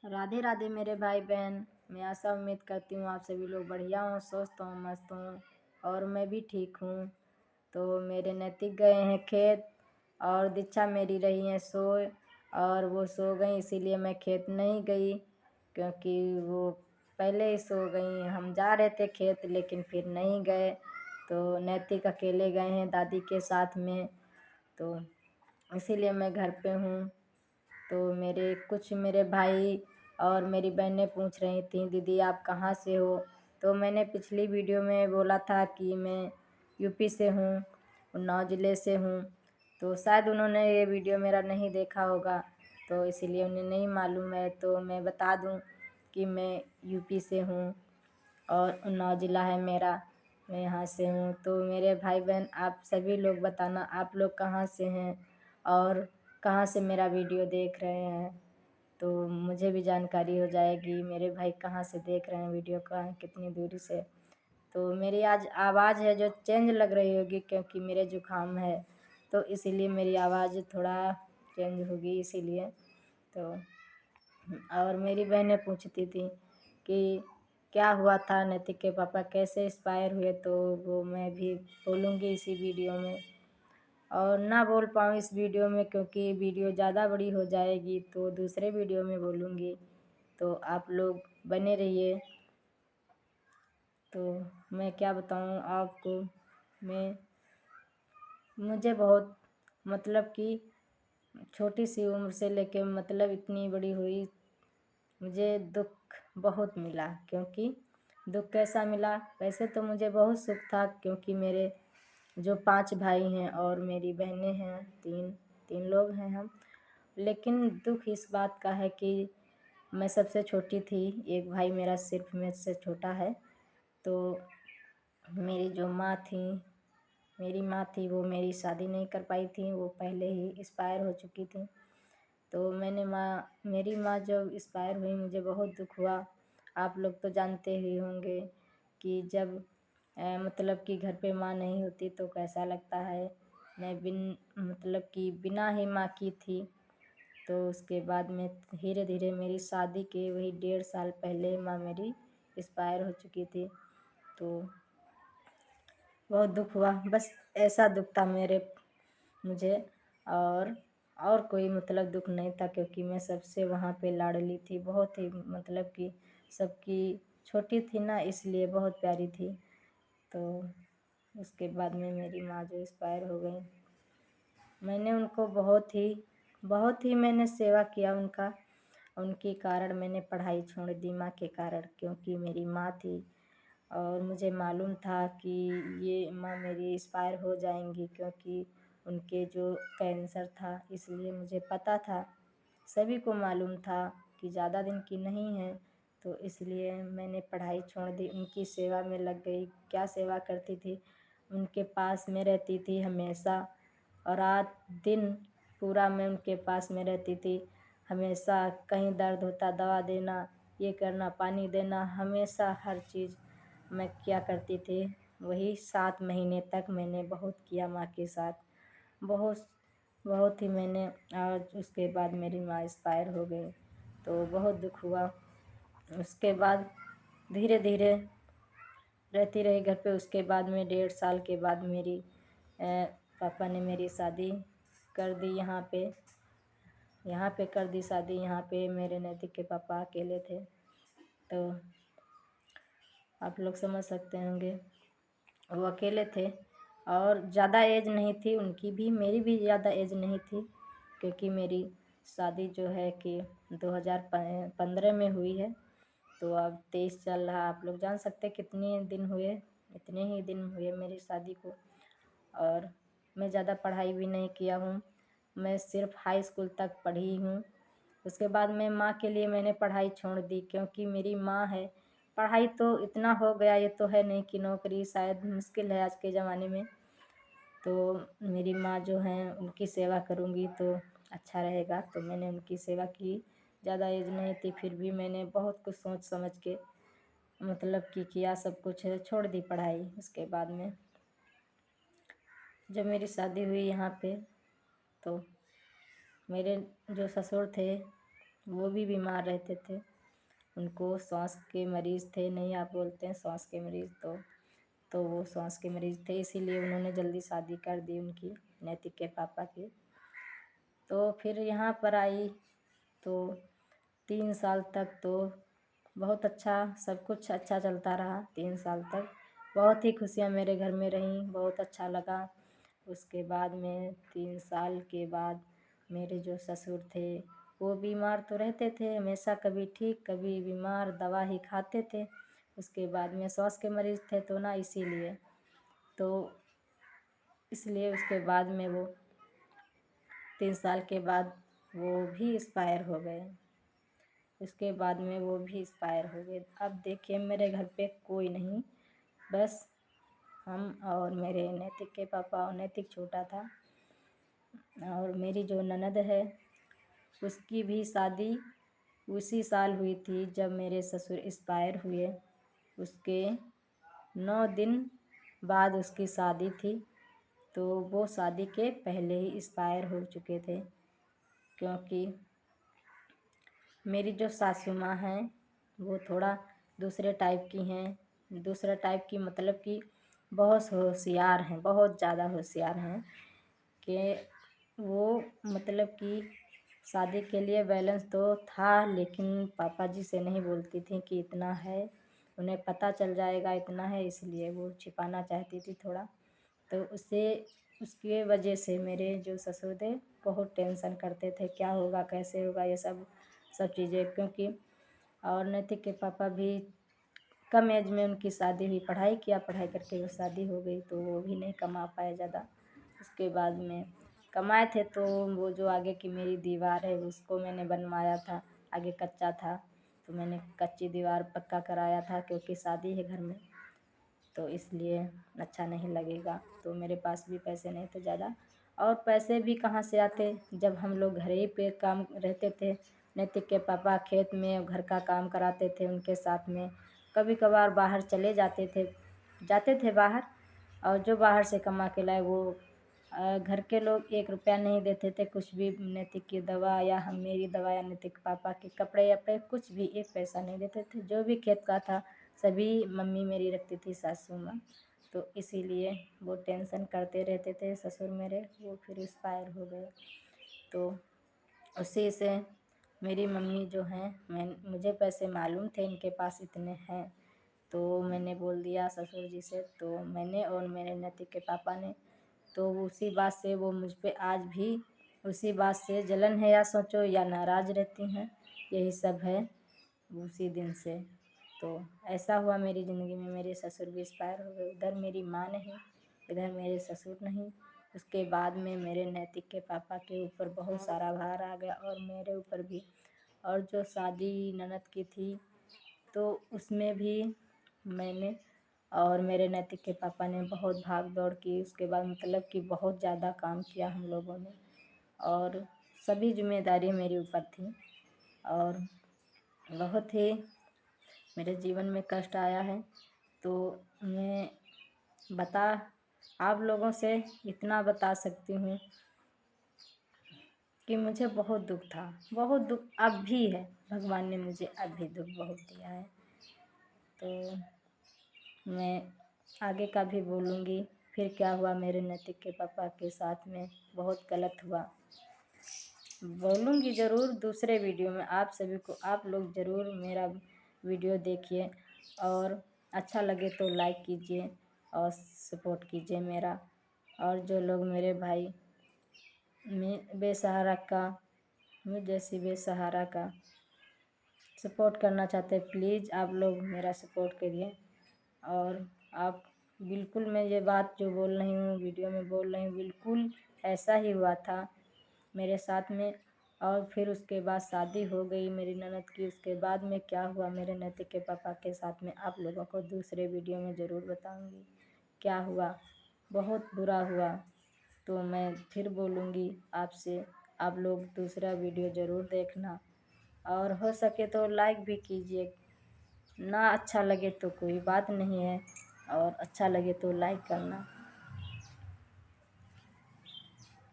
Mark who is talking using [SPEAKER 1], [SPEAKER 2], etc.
[SPEAKER 1] राधे राधे मेरे भाई बहन। मैं आशा उम्मीद करती हूँ आप सभी लोग बढ़िया हों, स्वस्थ हों, मस्त हों और मैं भी ठीक हूँ। तो मेरे नैतिक गए हैं खेत और दीक्षा मेरी रही हैं सोए और वो सो गई, इसीलिए मैं खेत नहीं गई क्योंकि वो पहले ही सो गई। हम जा रहे थे खेत लेकिन फिर नहीं गए, तो नैतिक अकेले गए हैं दादी के साथ में, तो इसीलिए मैं घर पे हूँ। तो मेरे भाई और मेरी बहनें पूछ रही थी दीदी आप कहाँ से हो। तो मैंने पिछली वीडियो में बोला था कि मैं यूपी से हूँ, उन्नाव ज़िले से हूँ। तो शायद उन्होंने ये वीडियो मेरा नहीं देखा होगा, तो इसीलिए उन्हें नहीं मालूम है। तो मैं बता दूँ कि मैं यूपी से हूँ और उन्नाव ज़िला है मेरा, मैं यहाँ से हूँ। तो मेरे भाई बहन आप सभी लोग बताना आप लोग कहाँ से हैं और कहाँ से मेरा वीडियो देख रहे हैं, तो मुझे भी जानकारी हो जाएगी मेरे भाई कहाँ से देख रहे हैं वीडियो का, कितनी दूरी से। तो मेरी आज आवाज़ है जो चेंज लग रही होगी क्योंकि मेरे जुकाम है, तो इसीलिए मेरी आवाज़ थोड़ा चेंज होगी इसीलिए। तो और मेरी बहनें पूछती थी कि क्या हुआ था, नैतिक के पापा कैसे एक्सपायर हुए, तो वो मैं भी बोलूँगी इसी वीडियो में। और ना बोल पाऊँ इस वीडियो में क्योंकि वीडियो ज़्यादा बड़ी हो जाएगी, तो दूसरे वीडियो में बोलूँगी। तो आप लोग बने रहिए। तो मैं क्या बताऊँ आपको, मैं मुझे बहुत मतलब कि छोटी सी उम्र से लेके मतलब इतनी बड़ी हुई, मुझे दुख बहुत मिला। क्योंकि दुख कैसा मिला, वैसे तो मुझे बहुत सुख था क्योंकि मेरे जो 5 भाई हैं और मेरी बहनें हैं, तीन लोग हैं हम। लेकिन दुख इस बात का है कि मैं सबसे छोटी थी, एक भाई मेरा सिर्फ मुझसे छोटा है। तो मेरी जो माँ थी मेरी माँ थी वो मेरी शादी नहीं कर पाई थी, वो पहले ही एक्सपायर हो चुकी थी। तो मेरी माँ जब एक्सपायर हुई मुझे बहुत दुख हुआ। आप लोग तो जानते ही होंगे कि जब मतलब कि घर पे माँ नहीं होती तो कैसा लगता है। मैं मतलब कि बिना ही माँ की थी। तो उसके बाद में धीरे धीरे मेरी शादी के वही 1.5 साल पहले माँ मेरी एक्सपायर हो चुकी थी। तो बहुत दुख हुआ, बस ऐसा दुख था मुझे। और और कोई मतलब दुख नहीं था क्योंकि मैं सबसे वहाँ पे लाडली थी, बहुत ही मतलब कि सबकी छोटी थी ना, इसलिए बहुत प्यारी थी। तो उसके बाद में मेरी माँ जो एक्सपायर हो गई, मैंने उनको बहुत ही मैंने सेवा किया उनका। उनके कारण मैंने पढ़ाई छोड़ दी माँ के कारण, क्योंकि मेरी माँ थी और मुझे मालूम था कि ये माँ मेरी एक्सपायर हो जाएंगी क्योंकि उनके जो कैंसर था, इसलिए मुझे पता था, सभी को मालूम था कि ज़्यादा दिन की नहीं है। तो इसलिए मैंने पढ़ाई छोड़ दी, उनकी सेवा में लग गई। क्या सेवा करती थी, उनके पास में रहती थी हमेशा, और रात दिन पूरा मैं उनके पास में रहती थी। हमेशा कहीं दर्द होता दवा देना, ये करना, पानी देना, हमेशा हर चीज़ मैं क्या करती थी। वही 7 महीने तक मैंने बहुत किया माँ के साथ, बहुत बहुत ही मैंने। और उसके बाद मेरी माँ एक्सपायर हो गई तो बहुत दुख हुआ। उसके बाद धीरे धीरे रहती रही घर पे। उसके बाद में 1.5 साल के बाद मेरी पापा ने मेरी शादी कर दी यहाँ पे कर दी शादी। यहाँ पे मेरे नैतिक के पापा अकेले थे, तो आप लोग समझ सकते होंगे वो अकेले थे। और ज़्यादा एज नहीं थी उनकी भी, मेरी भी ज़्यादा एज नहीं थी क्योंकि मेरी शादी जो है कि 2015 में हुई है। तो अब 23 चल रहा, आप लोग जान सकते हैं कितने दिन हुए, इतने ही दिन हुए मेरी शादी को। और मैं ज़्यादा पढ़ाई भी नहीं किया हूँ, मैं सिर्फ हाई स्कूल तक पढ़ी हूँ। उसके बाद में माँ के लिए मैंने पढ़ाई छोड़ दी क्योंकि मेरी माँ है। पढ़ाई तो इतना हो गया, ये तो है नहीं कि नौकरी शायद मुश्किल है आज के ज़माने में। तो मेरी माँ जो हैं उनकी सेवा करूँगी तो अच्छा रहेगा, तो मैंने उनकी सेवा की। ज़्यादा एज नहीं थी फिर भी मैंने बहुत कुछ सोच समझ के मतलब कि किया, सब कुछ है, छोड़ दी पढ़ाई। उसके बाद में जब मेरी शादी हुई यहाँ पे, तो मेरे जो ससुर थे वो भी बीमार रहते थे। उनको श्वास के मरीज़ थे, नहीं आप बोलते हैं श्वास के मरीज़, तो वो श्वास के मरीज़ थे, इसीलिए उन्होंने जल्दी शादी कर दी उनकी, नैतिक के पापा की। तो फिर यहाँ पर आई तो 3 साल तक तो बहुत अच्छा, सब कुछ अच्छा चलता रहा। 3 साल तक बहुत ही खुशियाँ मेरे घर में रहीं, बहुत अच्छा लगा। उसके बाद में 3 साल के बाद मेरे जो ससुर थे वो बीमार तो रहते थे हमेशा, कभी ठीक कभी बीमार, दवा ही खाते थे। उसके बाद में श्वास के मरीज़ थे तो ना, तो इसलिए उसके बाद में वो 3 साल के बाद वो भी एक्सपायर हो गए। उसके बाद में वो भी एक्सपायर हो गए। अब देखिए मेरे घर पे कोई नहीं, बस हम और मेरे नैतिक के पापा, और नैतिक छोटा था। और मेरी जो ननद है उसकी भी शादी उसी साल हुई थी जब मेरे ससुर एक्सपायर हुए। उसके 9 दिन बाद उसकी शादी थी, तो वो शादी के पहले ही एक्सपायर हो चुके थे। क्योंकि मेरी जो सासू माँ हैं वो थोड़ा दूसरे टाइप की हैं। दूसरा टाइप की मतलब कि बहुत होशियार हैं, बहुत ज़्यादा होशियार हैं कि वो मतलब कि शादी के लिए बैलेंस तो था, लेकिन पापा जी से नहीं बोलती थी कि इतना है, उन्हें पता चल जाएगा इतना है, इसलिए वो छिपाना चाहती थी थोड़ा। तो उसके वजह से मेरे जो ससुर थे बहुत टेंशन करते थे, क्या होगा कैसे होगा ये सब सब चीज़ें। क्योंकि और नैतिक के पापा भी कम एज में उनकी शादी हुई, पढ़ाई किया, पढ़ाई करके वो शादी हो गई, तो वो भी नहीं कमा पाए ज़्यादा। उसके बाद में कमाए थे तो वो जो आगे की मेरी दीवार है उसको मैंने बनवाया था, आगे कच्चा था तो मैंने कच्ची दीवार पक्का कराया था, क्योंकि शादी है घर में तो इसलिए अच्छा नहीं लगेगा। तो मेरे पास भी पैसे नहीं थे ज़्यादा, और पैसे भी कहाँ से आते जब हम लोग घर ही पे काम रहते थे। नैतिक के पापा खेत में घर का काम कराते थे उनके साथ में, कभी कभार बाहर चले जाते थे बाहर, और जो बाहर से कमा के लाए वो घर के लोग 1 रुपया नहीं देते थे, कुछ भी नैतिक की दवा या हम मेरी दवा या नैतिक पापा के कपड़े या कुछ भी 1 पैसा नहीं देते थे। जो भी खेत का था सभी मम्मी मेरी रखती थी, सासू माँ। तो इसीलिए वो टेंशन करते रहते थे ससुर मेरे, वो फिर एक्सपायर हो गए। तो उसी से मेरी मम्मी जो हैं, मुझे पैसे मालूम थे इनके पास इतने हैं, तो मैंने बोल दिया ससुर जी से, तो मैंने और मेरे नैतिक के पापा ने, तो उसी बात से वो मुझ पे आज भी उसी बात से जलन है या सोचो या नाराज़ रहती हैं, यही सब है उसी दिन से। तो ऐसा हुआ मेरी ज़िंदगी में, मेरे ससुर भी एक्सपायर हो गए, उधर मेरी माँ नहीं, इधर मेरे ससुर नहीं। उसके बाद में मेरे नैतिक के पापा के ऊपर बहुत सारा भार आ गया और मेरे ऊपर भी। और जो शादी ननद की थी तो उसमें भी मैंने और मेरे नैतिक के पापा ने बहुत भाग दौड़ की। उसके बाद मतलब कि बहुत ज़्यादा काम किया हम लोगों ने, और सभी जिम्मेदारी मेरे ऊपर थी, और बहुत ही मेरे जीवन में कष्ट आया है। तो मैं बता आप लोगों से इतना बता सकती हूँ कि मुझे बहुत दुख था, बहुत दुख अब भी है, भगवान ने मुझे अब भी दुख बहुत दिया है। तो मैं आगे का भी बोलूँगी, फिर क्या हुआ मेरे नैतिक के पापा के साथ में, बहुत गलत हुआ, बोलूँगी ज़रूर दूसरे वीडियो में। आप सभी को, आप लोग ज़रूर मेरा वीडियो देखिए, और अच्छा लगे तो लाइक कीजिए और सपोर्ट कीजिए मेरा। और जो लोग मेरे भाई में बेसहारा का, मुझ जैसी बेसहारा का सपोर्ट करना चाहते हैं, प्लीज़ आप लोग मेरा सपोर्ट करिए। और आप बिल्कुल, मैं ये बात जो बोल रही हूँ वीडियो में बोल रही हूँ, बिल्कुल ऐसा ही हुआ था मेरे साथ में। और फिर उसके बाद शादी हो गई मेरी ननद की। उसके बाद में क्या हुआ मेरे नैतिक के पापा के साथ में, आप लोगों को दूसरे वीडियो में ज़रूर बताऊंगी क्या हुआ, बहुत बुरा हुआ। तो मैं फिर बोलूँगी आपसे, आप लोग दूसरा वीडियो ज़रूर देखना, और हो सके तो लाइक भी कीजिए। ना अच्छा लगे तो कोई बात नहीं है, और अच्छा लगे तो लाइक करना।